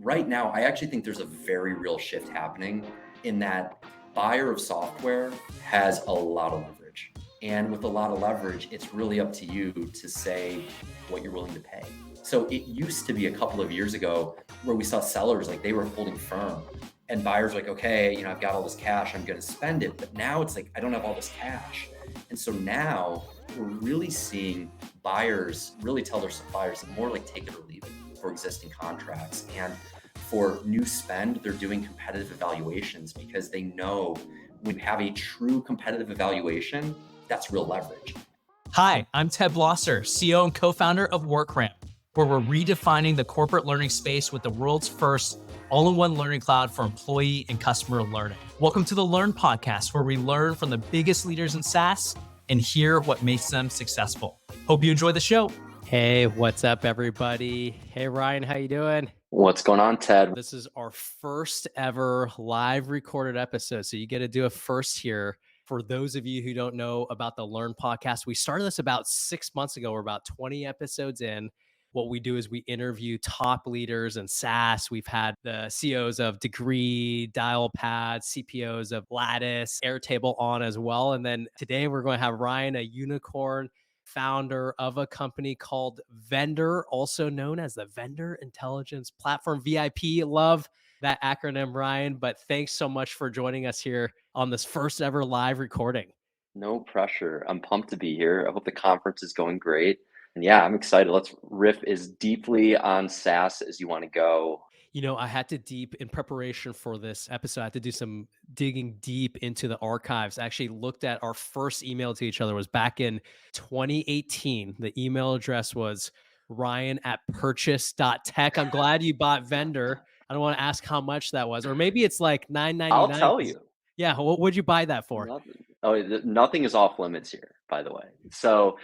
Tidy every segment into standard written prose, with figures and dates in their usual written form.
right now, I actually think there's a very real shift happening in that buyer of software has a lot of leverage. And with a lot of leverage, it's really up to you to say what you're willing to pay. So it used to be a couple of years ago where we saw sellers like they were holding firm and buyers were like, okay, I've got all this cash, I'm going to spend it. But now it's like, I don't have all this cash. And so now we're really seeing buyers really tell their suppliers more like take it or leave it for existing contracts. And for new spend, they're doing competitive evaluations because they know when you have a true competitive evaluation, that's real leverage. Hi, I'm Ted Blosser, CEO and co-founder of WorkRamp, where we're redefining the corporate learning space with the world's first all-in-one learning cloud for employee and customer learning. Welcome to the Learn Podcast, where we learn from the biggest leaders in SaaS and hear what makes them successful. Hope you enjoy the show. Hey, what's up, everybody? Hey, Ryan, how you doing? What's going on, Ted? This is our first ever live recorded episode, so you get to do a first here. For those of you who don't know about the Learn Podcast, we started this about 6 months ago. We're about 20 episodes in. What we do is we interview top leaders in SaaS. We've had the CEOs of Degree, Dialpad, CPOs of Lattice, Airtable on as well. And then today we're going to have Ryan, a unicorn founder of a company called Vendr, also known as the Vendor Intelligence Platform, VIP. Love that acronym, Ryan. But thanks so much for joining us here on this first ever live recording. No pressure. I'm pumped to be here. I hope the conference is going great. And yeah, I'm excited. Let's riff as deeply on SaaS as you want to go. I had to in preparation for this episode, I had to do some digging deep into the archives. I actually looked at our first email to each other was back in 2018. The email address was ryan@purchase.tech. I'm glad you bought Vendr. I don't want to ask how much that was, or maybe it's like $9.99. I'll tell you. Yeah, what would you buy that for? Nothing is off limits here, by the way. So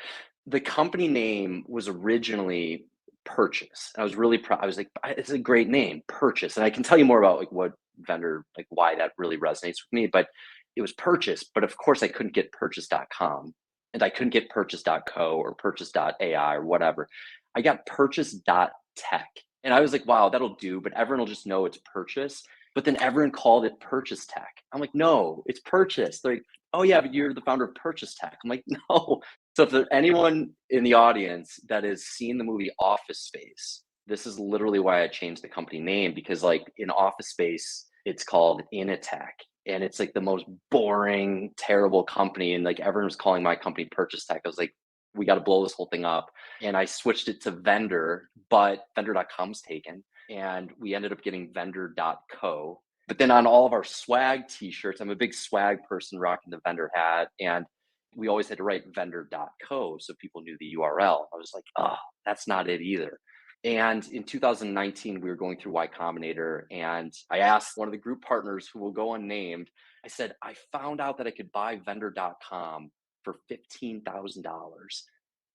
the company name was originally Purchase. I was really proud. I was like, it's a great name, Purchase. And I can tell you more about like what Vendr, like why that really resonates with me, but it was Purchase. But of course I couldn't get purchase.com and I couldn't get purchase.co or purchase.ai or whatever. I got purchase.tech. And I was like, wow, that'll do, but everyone will just know it's Purchase. But then everyone called it Purchase Tech. I'm like, no, it's Purchase. They're like, oh yeah, but you're the founder of Purchase Tech. I'm like, no. So if there's anyone in the audience that has seen the movie Office Space, this is literally why I changed the company name, because like in Office Space, it's called Initech. And it's like the most boring, terrible company. And like everyone was calling my company Purchase Tech. I was like, we got to blow this whole thing up. And I switched it to Vendr, but vendr.com's taken. And we ended up getting vendr.co. But then on all of our swag t-shirts, I'm a big swag person rocking the Vendr hat. And we always had to write vendr.co so people knew the URL. I was like, oh, that's not it either. And in 2019, we were going through Y Combinator, and I asked one of the group partners who will go unnamed, I said, I found out that I could buy vendr.com for $15,000.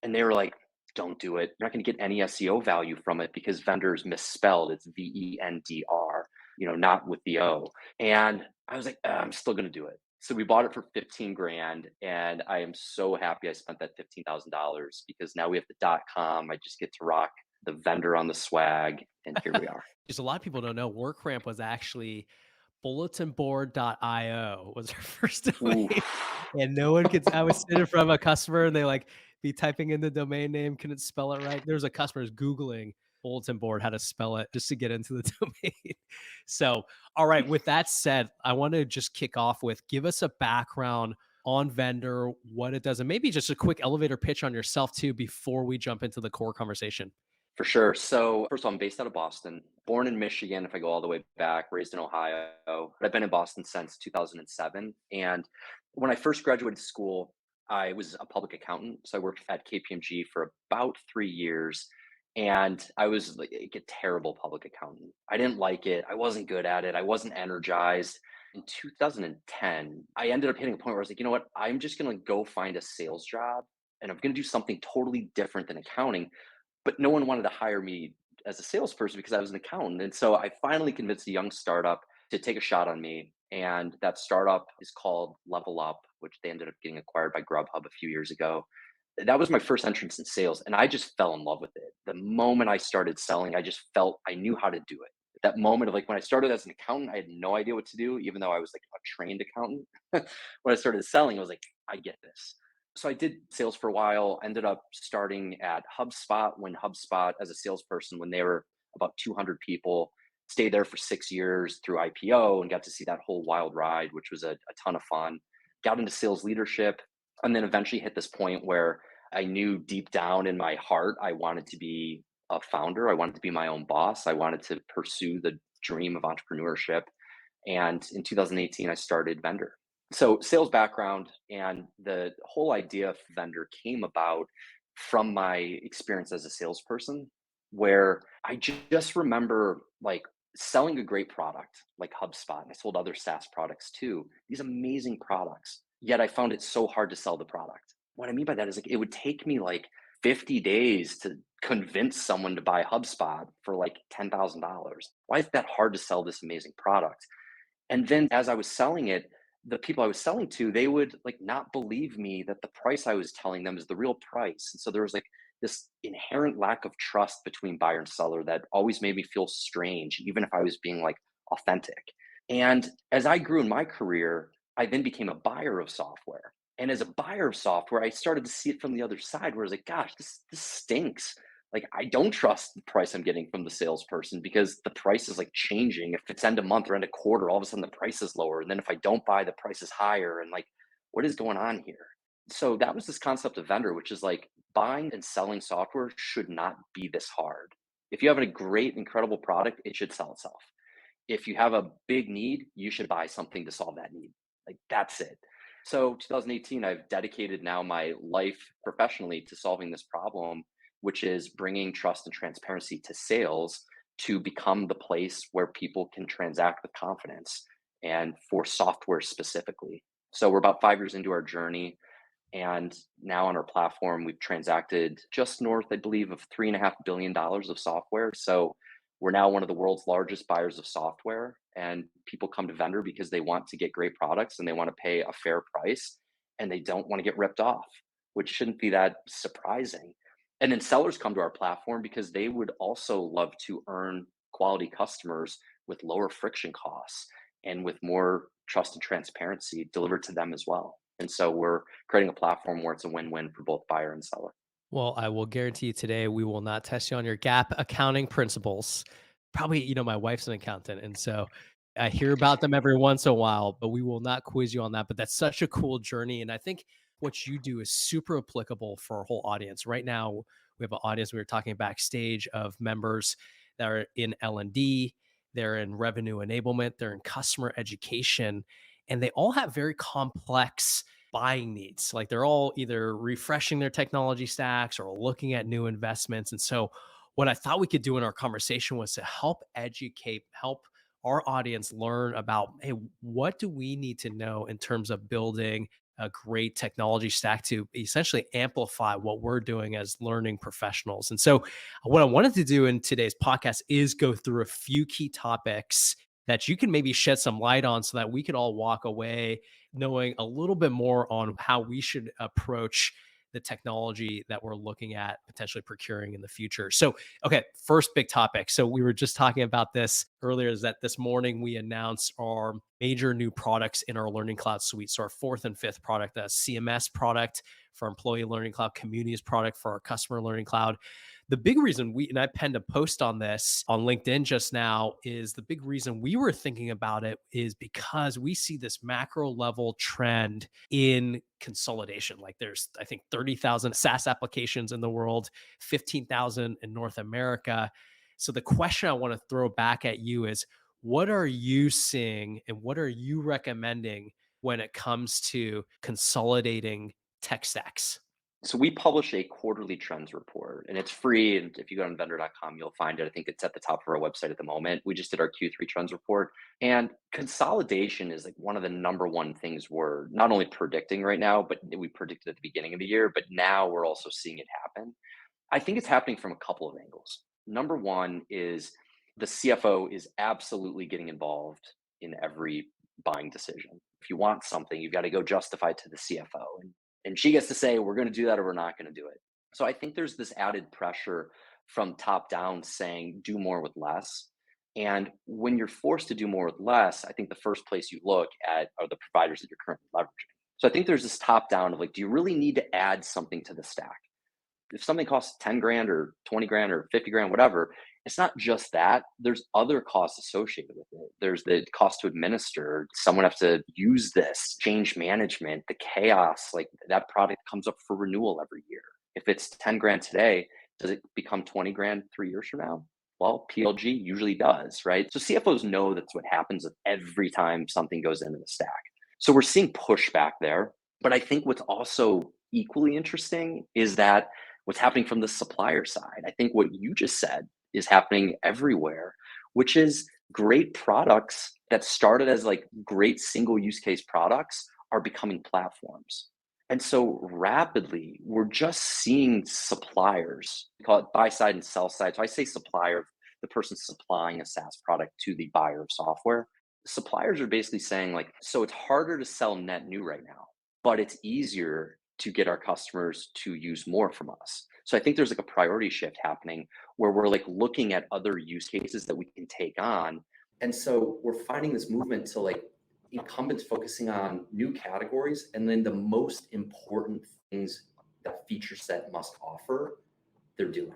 And they were like, don't do it. You're not going to get any SEO value from it because Vendr is misspelled. It's VENDR, not with the O. And I was like, I'm still going to do it. So we bought it for 15 grand. And I am so happy I spent that $15,000 because now we have the .com. I just get to rock the Vendr on the swag. And here we are. Because a lot of people don't know, WorkRamp was actually bulletinboard.io was our first domain. And no one could, I was sitting in front of a customer and they like be typing in the domain name, couldn't spell it right. There's a customer who's Googling bulletin board, how to spell it just to get into the domain. So, all right, with that said, I want to just kick off with, give us a background on Vendr, what it does, and maybe just a quick elevator pitch on yourself too, before we jump into the core conversation. For sure. So first of all, I'm based out of Boston, born in Michigan, if I go all the way back, raised in Ohio, but I've been in Boston since 2007. And when I first graduated school, I was a public accountant. So I worked at KPMG for about 3 years. And I was like a terrible public accountant. I didn't like it. I wasn't good at it. I wasn't energized. In 2010, I ended up hitting a point where I was like, you know what? I'm just going to go find a sales job and I'm going to do something totally different than accounting. But no one wanted to hire me as a salesperson because I was an accountant. And so I finally convinced a young startup to take a shot on me. And that startup is called Level Up, which they ended up getting acquired by Grubhub a few years ago. That was my first entrance in sales. And I just fell in love with it. The moment I started selling, I just felt I knew how to do it. that moment of like when I started as an accountant, I had no idea what to do, even though I was like a trained accountant. When I started selling, I was like, I get this. So I did sales for a while, ended up starting at HubSpot when HubSpot as a salesperson, when they were about 200 people, stayed there for 6 years through IPO and got to see that whole wild ride, which was a ton of fun. Got into sales leadership and then eventually hit this point where I knew deep down in my heart, I wanted to be a founder. I wanted to be my own boss. I wanted to pursue the dream of entrepreneurship. And in 2018, I started Vendr. So, sales background and the whole idea of Vendr came about from my experience as a salesperson, where I just remember like selling a great product like HubSpot. And I sold other SaaS products too, these amazing products. Yet I found it so hard to sell the product. What I mean by that is like it would take me like 50 days to convince someone to buy HubSpot for like $10,000. Why is that hard to sell this amazing product? And then as I was selling it, the people I was selling to, they would like not believe me that the price I was telling them is the real price. And so there was like this inherent lack of trust between buyer and seller that always made me feel strange, even if I was being like authentic. And as I grew in my career, I then became a buyer of software. And as a buyer of software, I started to see it from the other side where I was like, gosh, this stinks. Like I don't trust the price I'm getting from the salesperson because the price is like changing. If it's end of month or end of quarter, all of a sudden the price is lower. And then if I don't buy, the price is higher. And like, what is going on here? So that was this concept of vendor, which is like buying and selling software should not be this hard. If you have a great, incredible product, it should sell itself. If you have a big need, you should buy something to solve that need. Like that's it. So 2018, I've dedicated now my life professionally to solving this problem, which is bringing trust and transparency to sales to become the place where people can transact with confidence and for software specifically. So we're about 5 years into our journey. And now on our platform, we've transacted just north, I believe, of $3.5 billion of software. So we're now one of the world's largest buyers of software. And people come to Vendor because they want to get great products and they want to pay a fair price and they don't want to get ripped off, which shouldn't be that surprising. And then sellers come to our platform because they would also love to earn quality customers with lower friction costs and with more trust and transparency delivered to them as well. And so we're creating a platform where it's a win-win for both buyer and seller. Well, I will guarantee you today we will not test you on your gap accounting principles. Probably, my wife's an accountant, and so I hear about them every once in a while, but we will not quiz you on that. But that's such a cool journey. And I think what you do is super applicable for our whole audience. Right now, we have an audience we were talking backstage of members that are in L&D, they're in revenue enablement, they're in customer education, and they all have very complex buying needs. Like they're all either refreshing their technology stacks or looking at new investments. And so, what I thought we could do in our conversation was to help educate, help our audience learn about, hey, what do we need to know in terms of building a great technology stack to essentially amplify what we're doing as learning professionals. And so, what I wanted to do in today's podcast is go through a few key topics that you can maybe shed some light on so that we could all walk away knowing a little bit more on how we should approach the technology that we're looking at potentially procuring in the future. So, okay, first big topic. So we were just talking about this earlier, is that this morning we announced our major new products in our Learning Cloud suite. So our fourth and fifth product, the CMS product for Employee Learning Cloud, Communities product for our Customer Learning Cloud. The big reason and I penned a post on this on LinkedIn just now, is the big reason we were thinking about it is because we see this macro level trend in consolidation. Like there's, I think, 30,000 SaaS applications in the world, 15,000 in North America. So the question I want to throw back at you is, what are you seeing and what are you recommending when it comes to consolidating tech stacks? So we publish a quarterly trends report and it's free. And if you go on vendor.com, you'll find it. I think it's at the top of our website at the moment. We just did our Q3 trends report, and consolidation is like one of the number one things we're not only predicting right now, but we predicted at the beginning of the year, but now we're also seeing it happen. I think it's happening from a couple of angles. Number one is the CFO is absolutely getting involved in every buying decision. If you want something, you've got to go justify it to the CFO. And she gets to say, we're going to do that or we're not going to do it. So I think there's this added pressure from top down saying, do more with less. And when you're forced to do more with less, I think the first place you look at are the providers that you're currently leveraging. So I think there's this top down of like, do you really need to add something to the stack? If something costs 10 grand or 20 grand or 50 grand, whatever, it's not just that. There's other costs associated with it. There's the cost to administer. Someone has to use this, change management, the chaos, like that product comes up for renewal every year. If it's 10 grand today, does it become 20 grand 3 years from now? Well, PLG usually does, right? So CFOs know that's what happens every time something goes into the stack. So we're seeing pushback there. But I think what's also equally interesting is that what's happening from the supplier side. I think what you just said is happening everywhere, which is great products that started as like great single use case products are becoming platforms. And so rapidly, we're just seeing suppliers, we call it buy side and sell side. So I say supplier, the person supplying a SaaS product to the buyer of software. Suppliers are basically saying, like, so it's harder to sell net new right now, but it's easier to get our customers to use more from us. So I think there's like a priority shift happening where we're like looking at other use cases that we can take on. And so we're finding this movement to like incumbents focusing on new categories and then the most important things that feature set must offer, they're doing.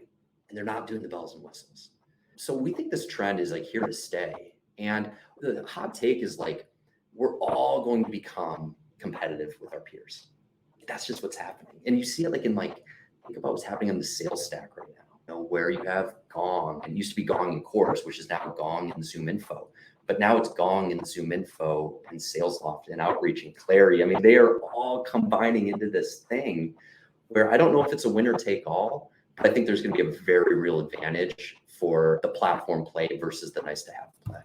And they're not doing the bells and whistles. So we think this trend is like here to stay. And the hot take is like, we're all going to become competitive with our peers. That's just what's happening. And you see it like in like, think about what's happening on the sales stack right now, where you have Gong, and it used to be Gong and Chorus, which is now Gong and Zoom Info. But now it's Gong and Zoom Info and SalesLoft and Outreach and Clarity. I mean, they are all combining into this thing where I don't know if it's a winner take all, but I think there's going to be a very real advantage for the platform play versus the nice to have play.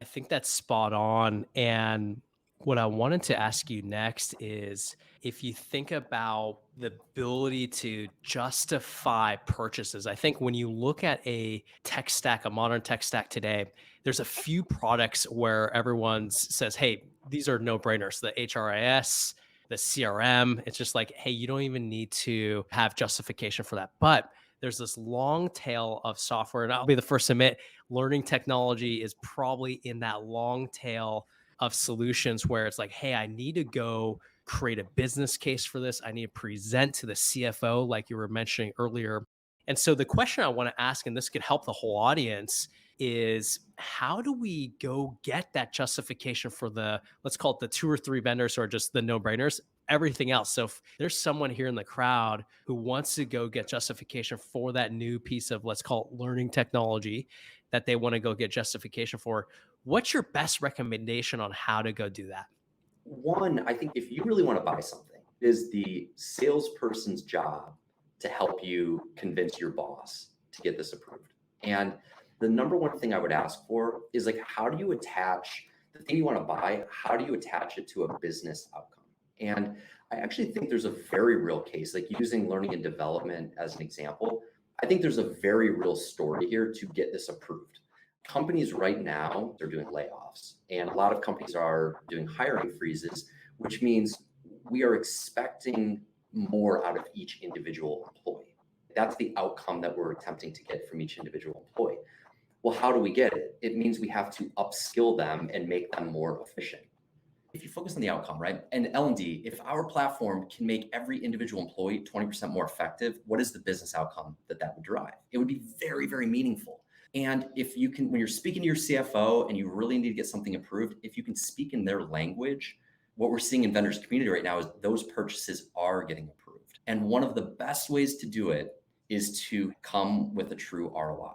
I think that's spot on. And what I wanted to ask you next is if you think about the ability to justify purchases, I think when you look at a tech stack, a modern tech stack today, there's a few products where everyone says, hey, these are no brainers. The HRIS, the CRM, it's just like, hey, you don't even need to have justification for that. But there's this long tail of software, and I'll be the first to admit, learning technology is probably in that long tail of solutions where it's like, hey, I need to go create a business case for this. I need to present to the CFO, like you were mentioning earlier. And so the question I want to ask, and this could help the whole audience, is how do we go get that justification for the, let's call it the 2 or 3 vendors or just the no-brainers, everything else. So if there's someone here in the crowd who wants to go get justification for that new piece of, let's call it learning technology, that they want to go get justification for, what's your best recommendation on how to go do that? One, I think if you really want to buy something, it is the salesperson's job to help you convince your boss to get this approved. And the number one thing I would ask for is like, how do you attach the thing you want to buy? How do you attach it to a business outcome? And I actually think there's a very real case, like using learning and development as an example. I think there's a very real story here to get this approved. Companies right now, they're doing layoffs, and a lot of companies are doing hiring freezes, which means we are expecting more out of each individual employee. That's the outcome that we're attempting to get from each individual employee. Well, how do we get it? It means we have to upskill them and make them more efficient. If you focus on the outcome, right? And L&D, if our platform can make every individual employee 20% more effective, what is the business outcome that would drive? It would be very, very meaningful. And if you can, when you're speaking to your CFO and you really need to get something approved, if you can speak in their language, what we're seeing in vendors community right now is those purchases are getting approved. And one of the best ways to do it is to come with a true ROI.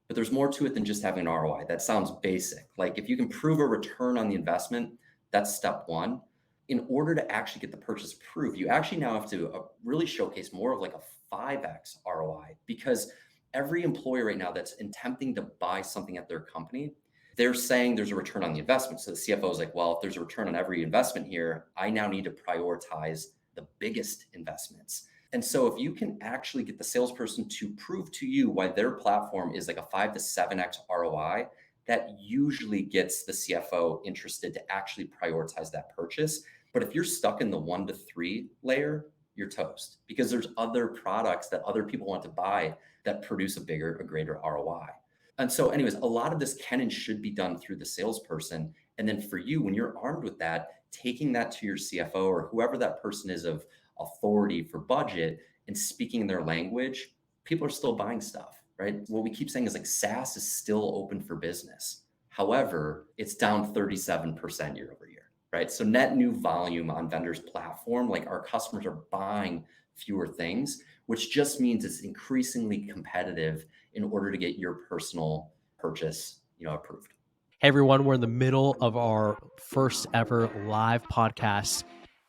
But there's more to it than just having an ROI. That sounds basic. Like if you can prove a return on the investment, that's step one. In order to actually get the purchase approved, you actually now have to really showcase more of like a 5x ROI, because every employee right now that's attempting to buy something at their company, they're saying there's a return on the investment. So the CFO is like, well, if there's a return on every investment here, I now need to prioritize the biggest investments. And so if you can actually get the salesperson to prove to you why their platform is like a 5 to 7x ROI, that usually gets the CFO interested to actually prioritize that purchase. But if you're stuck in the 1 to 3 layer, you're toast, because there's other products that other people want to buy that produce a greater ROI. And so anyways, a lot of this can and should be done through the salesperson. And then for you, when you're armed with that, taking that to your CFO or whoever that person is of authority for budget and speaking their language, people are still buying stuff, right? What we keep saying is like SaaS is still open for business. However, it's down 37% year over year, right? So net new volume on Vendr's platform, like our customers are buying fewer things, which just means it's increasingly competitive in order to get your personal purchase, approved. Hey everyone, we're in the middle of our first ever live podcast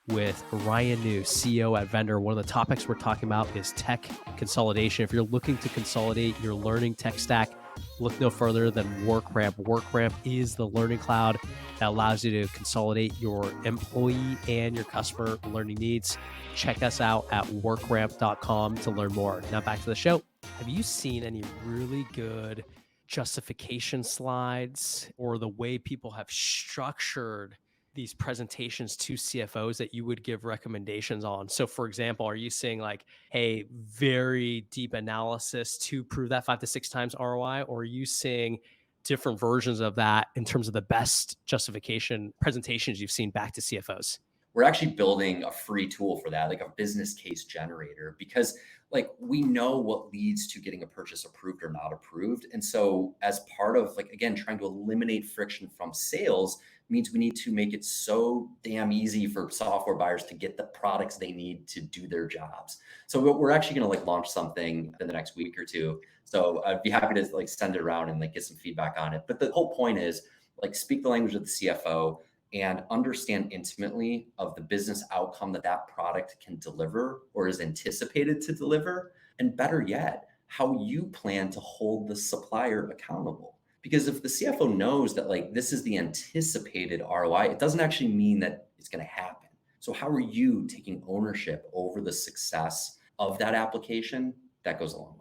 with Ryan Neu, CEO at Vendr. One of the topics we're talking about is tech consolidation. If you're looking to consolidate your learning tech stack, look no further than WorkRamp. WorkRamp is the learning cloud that allows you to consolidate your employee and your customer learning needs. Check us out at workramp.com to learn more. Now back to the show. Have you seen any really good justification slides or the way people have structured these presentations to CFOs that you would give recommendations on? So for example, are you saying like, hey, very deep analysis to prove that 5 to 6 times ROI? Or are you seeing different versions of that in terms of the best justification presentations you've seen back to CFOs? We're actually building a free tool for that, like a business case generator, because like we know what leads to getting a purchase approved or not approved. And so as part of like, again, trying to eliminate friction from sales means we need to make it so damn easy for software buyers to get the products they need to do their jobs. So we're actually going to like launch something in the next week or two. So I'd be happy to like send it around and like get some feedback on it. But the whole point is like speak the language of the CFO and understand intimately of the business outcome that that product can deliver or is anticipated to deliver. And better yet, how you plan to hold the supplier accountable. Because if the CFO knows that like this is the anticipated ROI, it doesn't actually mean that it's going to happen. So how are you taking ownership over the success of that application? That goes a long way.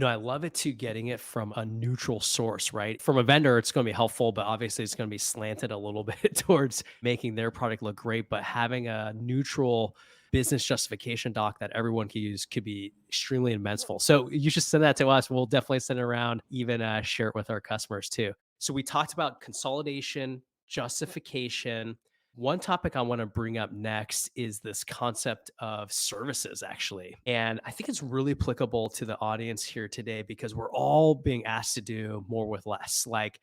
I love it too, getting it from a neutral source, right? From a vendor, it's going to be helpful, but obviously it's going to be slanted a little bit towards making their product look great. But having a neutral business justification doc that everyone can use could be extremely immenseful. So you should send that to us. We'll definitely send it around, even share it with our customers too. So we talked about consolidation, justification. One topic I want to bring up next is this concept of services, actually. And I think it's really applicable to the audience here today because we're all being asked to do more with less. Like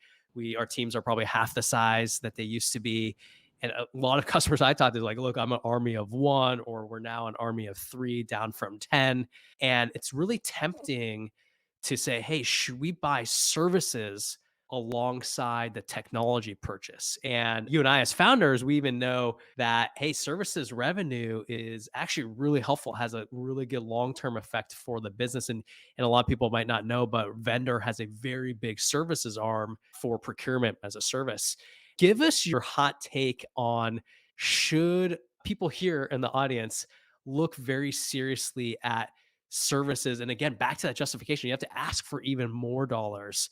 our teams are probably half the size that they used to be. And a lot of customers I talk to like, look, I'm an army of 1, or we're now an army of 3 down from 10. And it's really tempting to say, hey, should we buy services alongside the technology purchase? And you and I, as founders, we even know that, hey, services revenue is actually really helpful, has a really good long-term effect for the business. And a lot of people might not know, but Vendr has a very big services arm for procurement as a service. Give us your hot take on, should people here in the audience look very seriously at services? And again, back to that justification, you have to ask for even more dollars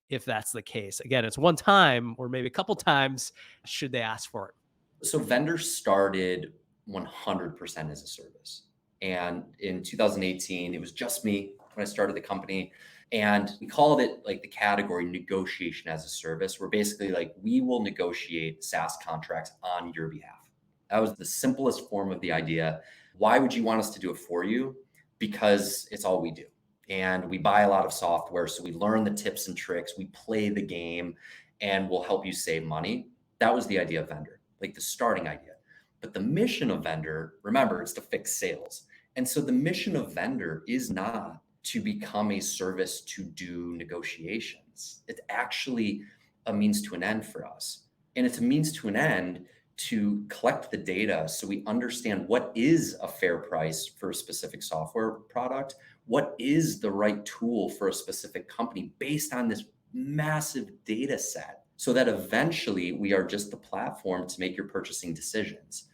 if that's the case. Again, it's one time or maybe a couple times. Should they ask for it? So Vendr started 100% as a service. And in 2018, it was just me when I started the company. And we called it like the category negotiation as a service, where basically like we will negotiate SaaS contracts on your behalf. That was the simplest form of the idea. Why would you want us to do it for you? Because it's all we do. And we buy a lot of software. So we learn the tips and tricks, we play the game, and we'll help you save money. That was the idea of Vendr, like the starting idea. But the mission of Vendr, remember, it's to fix sales. And so the mission of Vendr is not to become a service to do negotiations. It's actually a means to an end for us. And it's a means to an end to collect the data so we understand what is a fair price for a specific software product, what is the right tool for a specific company based on this massive data set, so that eventually we are just the platform to make your purchasing decisions.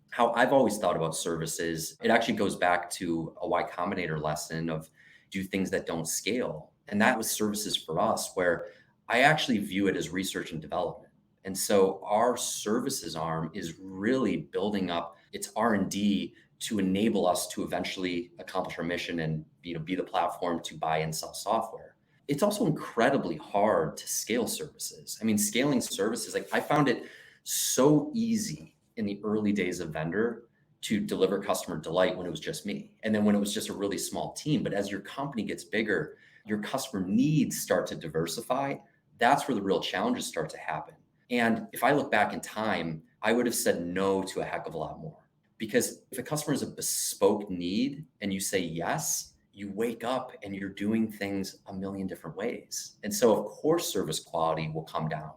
How I've always thought about services, it actually goes back to a Y Combinator lesson of do things that don't scale. And that was services for us, where I actually view it as research and development. And so our services arm is really building up its R&D to enable us to eventually accomplish our mission and be the platform to buy and sell software. it's also incredibly hard to scale services. I mean, scaling services, like I found it so easy in the early days of Vendr to deliver customer delight when it was just me. And then when it was just a really small team. But as your company gets bigger, your customer needs start to diversify. That's where the real challenges start to happen. And if I look back in time, I would have said no to a heck of a lot more. Because if a customer is a bespoke need and you say yes, you wake up and you're doing things a million different ways. And so, of course, service quality will come down.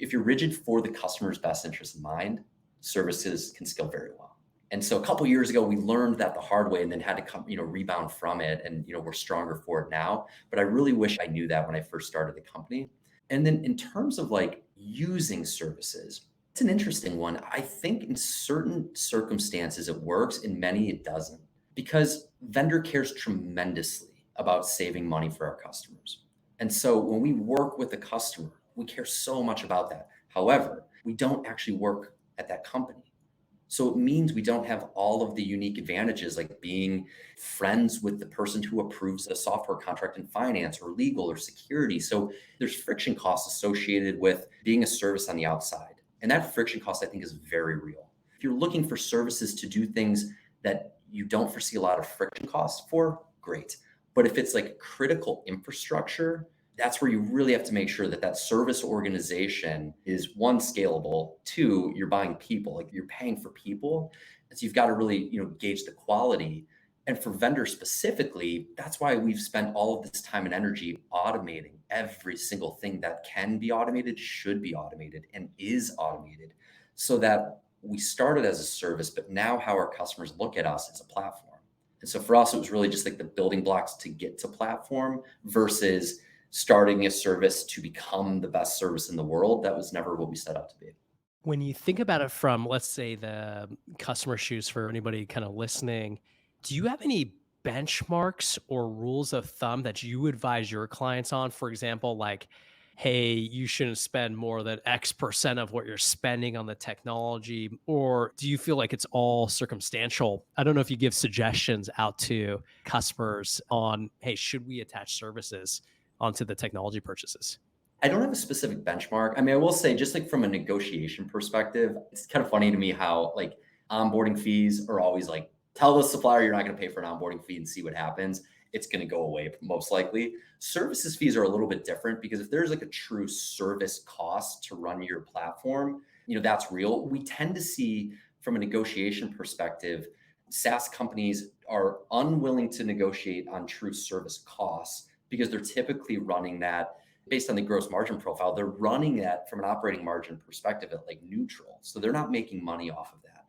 If you're rigid for the customer's best interest in mind, services can scale very well. And so a couple of years ago, we learned that the hard way and then had to come, rebound from it. And, we're stronger for it now. But I really wish I knew that when I first started the company. And then in terms of like using services, it's an interesting one. I think in certain circumstances it works, in many it doesn't, because Vendr cares tremendously about saving money for our customers. And so when we work with a customer, we care so much about that. However, we don't actually work at that company. So it means we don't have all of the unique advantages like being friends with the person who approves a software contract in finance or legal or security. So there's friction costs associated with being a service on the outside. And that friction cost, I think, is very real. If you're looking for services to do things that you don't foresee a lot of friction costs for, great. But if it's like critical infrastructure, that's where you really have to make sure that that service organization is, one, scalable, two, you're buying people, like you're paying for people. And so you've got to really, gauge the quality. And for Vendr specifically, that's why we've spent all of this time and energy automating every single thing that can be automated, should be automated, and is automated, so that we started as a service, but now how our customers look at us as a platform. And so for us, it was really just like the building blocks to get to platform versus starting a service to become the best service in the world. That was never what we set out to be. When you think about it from, let's say, the customer shoes for anybody kind of listening, do you have any benchmarks or rules of thumb that you advise your clients on? For example, like, hey, you shouldn't spend more than X% of what you're spending on the technology, or do you feel like it's all circumstantial? I don't know if you give suggestions out to customers on, hey, should we attach services onto the technology purchases? I don't have a specific benchmark. I mean, I will say, just like from a negotiation perspective, it's kind of funny to me how like onboarding fees are always like, tell the supplier you're not going to pay for an onboarding fee and see what happens. It's going to go away most likely. Services fees are a little bit different, because if there's like a true service cost to run your platform, that's real. We tend to see from a negotiation perspective, SaaS companies are unwilling to negotiate on true service costs because they're typically running that based on the gross margin profile. They're running that from an operating margin perspective at like neutral. So they're not making money off of that.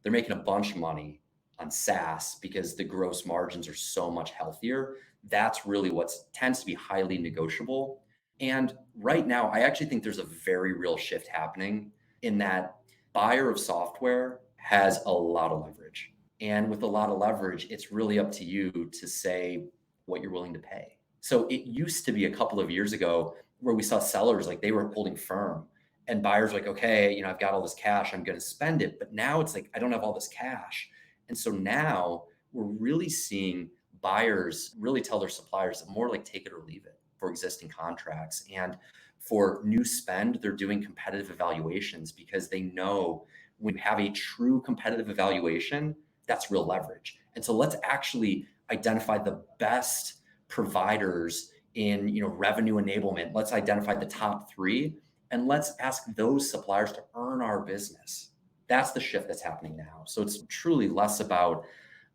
They're making a bunch of money on SaaS because the gross margins are so much healthier. That's really what tends to be highly negotiable. And right now, I actually think there's a very real shift happening in that buyer of software has a lot of leverage. And with a lot of leverage, it's really up to you to say what you're willing to pay. So it used to be a couple of years ago where we saw sellers like they were holding firm and buyers were like, okay, I've got all this cash, I'm going to spend it. But now it's like, I don't have all this cash. And so now we're really seeing buyers really tell their suppliers that more like take it or leave it for existing contracts. And for new spend, they're doing competitive evaluations because they know when you have a true competitive evaluation, that's real leverage. And so let's actually identify the best providers in revenue enablement. Let's identify the top 3 and let's ask those suppliers to earn our business. That's the shift that's happening now. So it's truly less about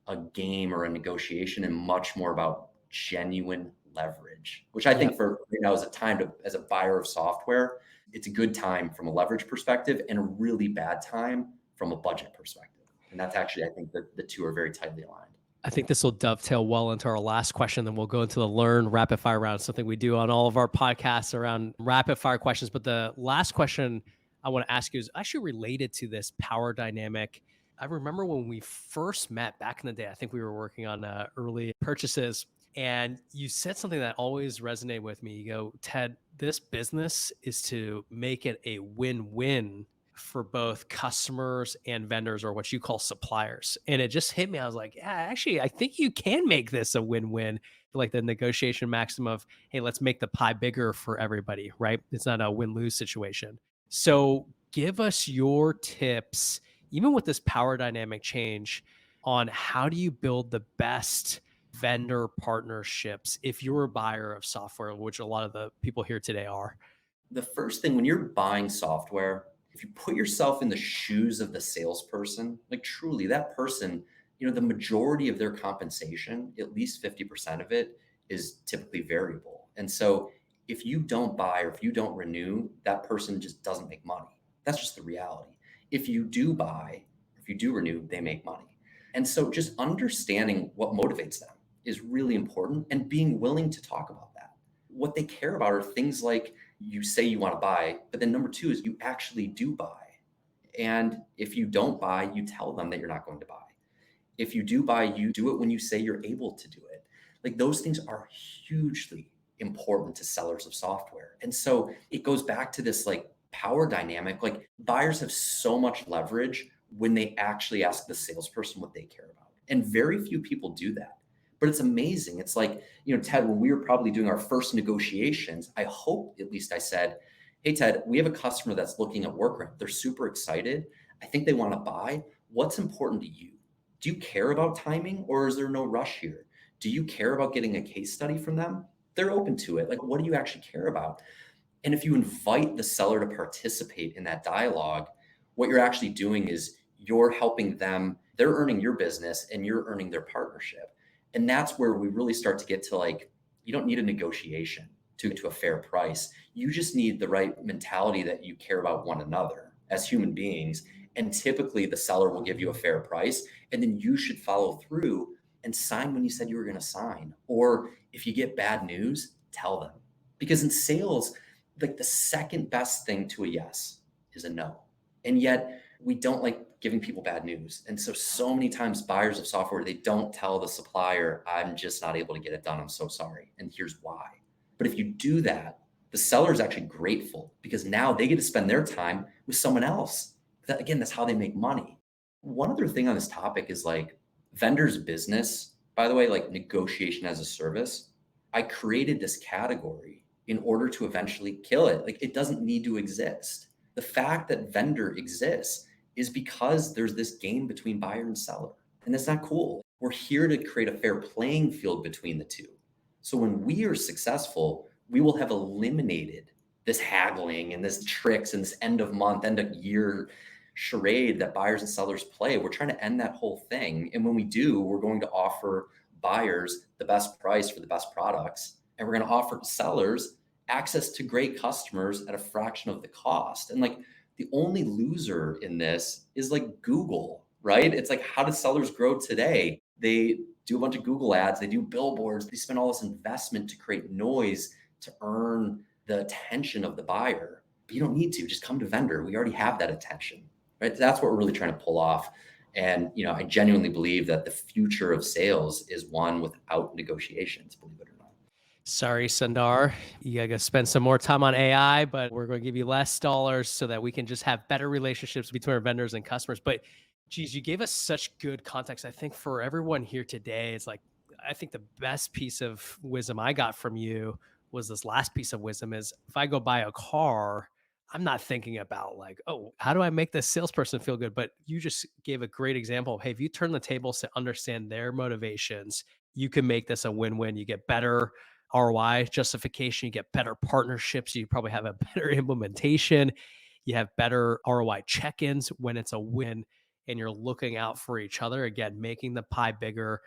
a game or a negotiation and much more about genuine leverage, which I think for as a time to, as a buyer of software, it's a good time from a leverage perspective and a really bad time from a budget perspective. And that's actually, I think that the two are very tightly aligned. I think this will dovetail well into our last question. Then we'll go into the learn rapid fire round, something we do on all of our podcasts around rapid fire questions. But the last question I want to ask you is actually related to this power dynamic. I remember when we first met back in the day, I think we were working on early purchases, and you said something that always resonated with me. You go, Ted, this business is to make it a win-win for both customers and vendors, or what you call suppliers. And it just hit me. I was like, yeah, actually, I think you can make this a win-win. Like the negotiation maxim of, hey, let's make the pie bigger for everybody, right? It's not a win-lose situation. So give us your tips, even with this power dynamic change, on how do you build the best vendor partnerships if you're a buyer of software, which a lot of the people here today are. The first thing when you're buying software, if you put yourself in the shoes of the salesperson, like truly that person, the majority of their compensation, at least 50% of it is typically variable. And so if you don't buy or if you don't renew, that person just doesn't make money. That's just the reality. If you do buy, if you do renew, they make money. And so just understanding what motivates them is really important and being willing to talk about that. What they care about are things like you say you want to buy, but then number two is you actually do buy. And if you don't buy, you tell them that you're not going to buy. If you do buy, you do it when you say you're able to do it. Like those things are hugely important to sellers of software. And so it goes back to this like power dynamic. Like buyers have so much leverage when they actually ask the salesperson what they care about. And very few people do that. But it's amazing. It's like, Ted, when we were probably doing our first negotiations, I hope at least I said, hey, Ted, we have a customer that's looking at WorkRamp. They're super excited. I think they want to buy. What's important to you? Do you care about timing or is there no rush here? Do you care about getting a case study from them? They're open to it. Like, what do you actually care about? And if you invite the seller to participate in that dialogue, what you're actually doing is you're helping them. They're earning your business and you're earning their partnership. And that's where we really start to get to like, you don't need a negotiation to get to a fair price. You just need the right mentality that you care about one another as human beings. And typically the seller will give you a fair price. And then you should follow through and sign when you said you were going to sign. Or if you get bad news, tell them. Because in sales, like the second best thing to a yes is a no. And yet we don't like giving people bad news. And so many times buyers of software, they don't tell the supplier, I'm just not able to get it done. I'm so sorry. And here's why. But if you do that, the seller is actually grateful because now they get to spend their time with someone else. Again, that's how they make money. One other thing on this topic is like vendors business, by the way, like negotiation as a service. I created this category in order to eventually kill it. Like it doesn't need to exist. The fact that vendor exists is because there's this game between buyer and seller. And that's not cool. We're here to create a fair playing field between the two. So when we are successful, we will have eliminated this haggling and this tricks and this end of month, end of year charade that buyers and sellers play. We're trying to end that whole thing. And when we do, we're going to offer buyers the best price for the best products. And we're going to offer sellers access to great customers at a fraction of the cost. And like the only loser in this is like Google, right? It's like, how do sellers grow today? They do a bunch of Google ads, they do billboards, they spend all this investment to create noise to earn the attention of the buyer. But you don't need to, just come to Vendr. We already have that attention, right? That's what we're really trying to pull off. And, I genuinely believe that the future of sales is one without negotiations, believe it or not. Sorry, Sundar, you gotta go spend some more time on AI, but we're going to give you less dollars so that we can just have better relationships between our vendors and customers. But geez, you gave us such good context. I think for everyone here today, it's like, I think the best piece of wisdom I got from you was this last piece of wisdom is if I go buy a car, I'm not thinking about like, oh, how do I make this salesperson feel good? But you just gave a great example of, hey, if you turn the tables to understand their motivations, you can make this a win-win. You get better ROI justification, you get better partnerships, you probably have a better implementation, you have better ROI check-ins when it's a win, and you're looking out for each other, again, making the pie bigger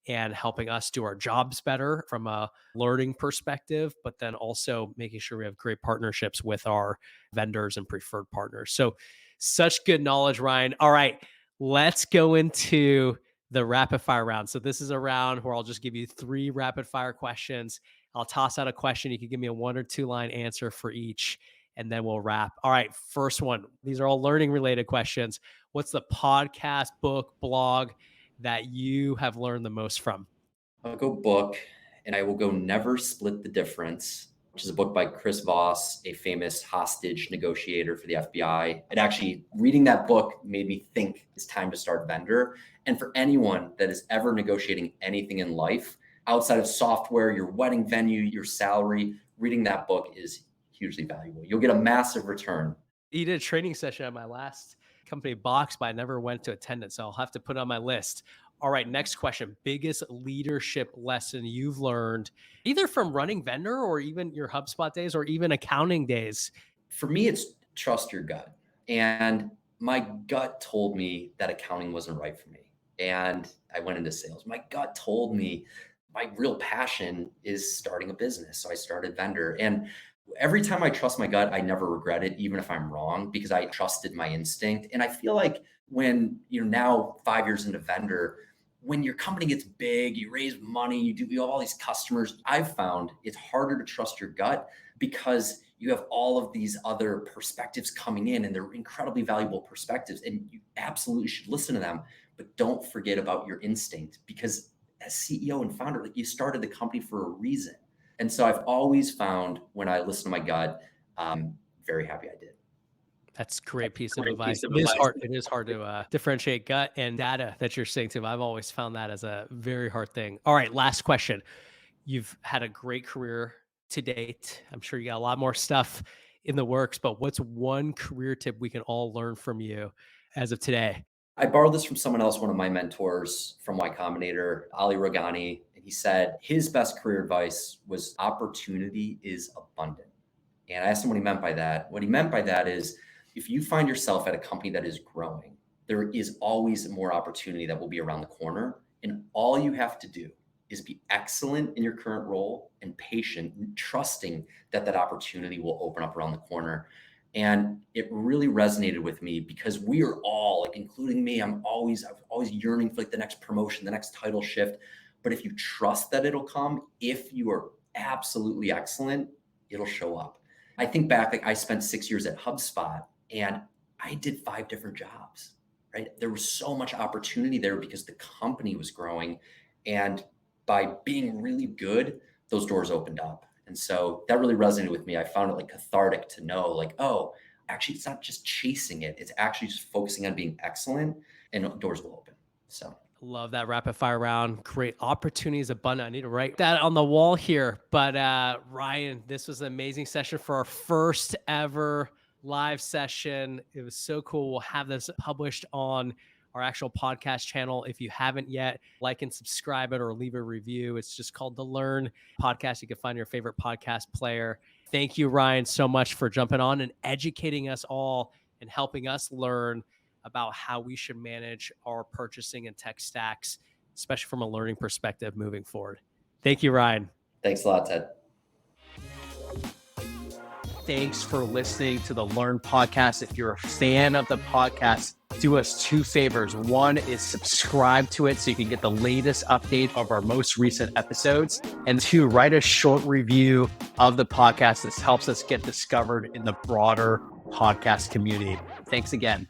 and helping us do our jobs better from a learning perspective, but then also making sure we have great partnerships with our vendors and preferred partners. So such good knowledge, Ryan. All right, let's go into the rapid fire round. So this is a round where I'll just give you 3 rapid fire questions. I'll toss out a question. You can give me a 1 or 2 line answer for each, and then we'll wrap. All right, first one. These are all learning related questions. What's the podcast, book, blog that you have learned the most from? I'll go book and I will go Never Split the Difference which is a book by Chris Voss, a famous hostage negotiator for the FBI. And actually, reading that book made me think it's time to start Vendr. And for anyone that is ever negotiating anything in life, outside of software, your wedding venue, your salary, reading that book is hugely valuable. You'll get a massive return. You did a training session at my last company, Box, but I never went to attend it, so I'll have to put it on my list. All right, next question. Biggest leadership lesson you've learned, either from running Vendr or even your HubSpot days or even accounting days? For me, it's trust your gut. And my gut told me that accounting wasn't right for me. And I went into sales. My gut told me my real passion is starting a business. So I started Vendr. And every time I trust my gut, I never regret it, even if I'm wrong, because I trusted my instinct. And I feel like when you're now 5 years into Vendr, when your company gets big, you raise money, you have all these customers, I've found it's harder to trust your gut because you have all of these other perspectives coming in, and they're incredibly valuable perspectives, and you absolutely should listen to them, but don't forget about your instinct, because as CEO and founder, like, you started the company for a reason. And so I've always found when I listen to my gut, I'm very happy I did. That's a great piece of advice. It is hard to differentiate gut and data that you're saying to. I've always found that as a very hard thing. All right, last question. You've had a great career to date. I'm sure you got a lot more stuff in the works, but what's one career tip we can all learn from you as of today? I borrowed this from someone else, one of my mentors from Y Combinator, Ali Rogani. And he said his best career advice was opportunity is abundant. And I asked him what he meant by that. What he meant by that is, if you find yourself at a company that is growing, there is always more opportunity that will be around the corner. And all you have to do is be excellent in your current role and patient, and trusting that that opportunity will open up around the corner. And it really resonated with me because we are all, like, including me, I'm always yearning for, like, the next promotion, the next title shift. But if you trust that it'll come, if you are absolutely excellent, it'll show up. I think back, like, I spent 6 years at HubSpot and I did 5 different jobs, right? There was so much opportunity there because the company was growing. And by being really good, those doors opened up. And so that really resonated with me. I found it, like, cathartic to know, like, oh, actually, it's not just chasing it. It's actually just focusing on being excellent, and doors will open. So Love that rapid fire round. Great opportunities abundant. I need to write that on the wall here. But Ryan, this was an amazing session for our first ever live session. It was so cool. We'll have this published on our actual podcast channel. If you haven't yet, like and subscribe it or leave a review. It's just called The Learn Podcast. You can find your favorite podcast player. Thank you, Ryan, so much for jumping on and educating us all and helping us learn about how we should manage our purchasing and tech stacks, especially from a learning perspective moving forward. Thank you, Ryan. Thanks a lot, Ted. Thanks for listening to the Learn Podcast. If you're a fan of the podcast, do us 2 favors. One is subscribe to it so you can get the latest update of our most recent episodes. And 2, write a short review of the podcast. This helps us get discovered in the broader podcast community. Thanks again.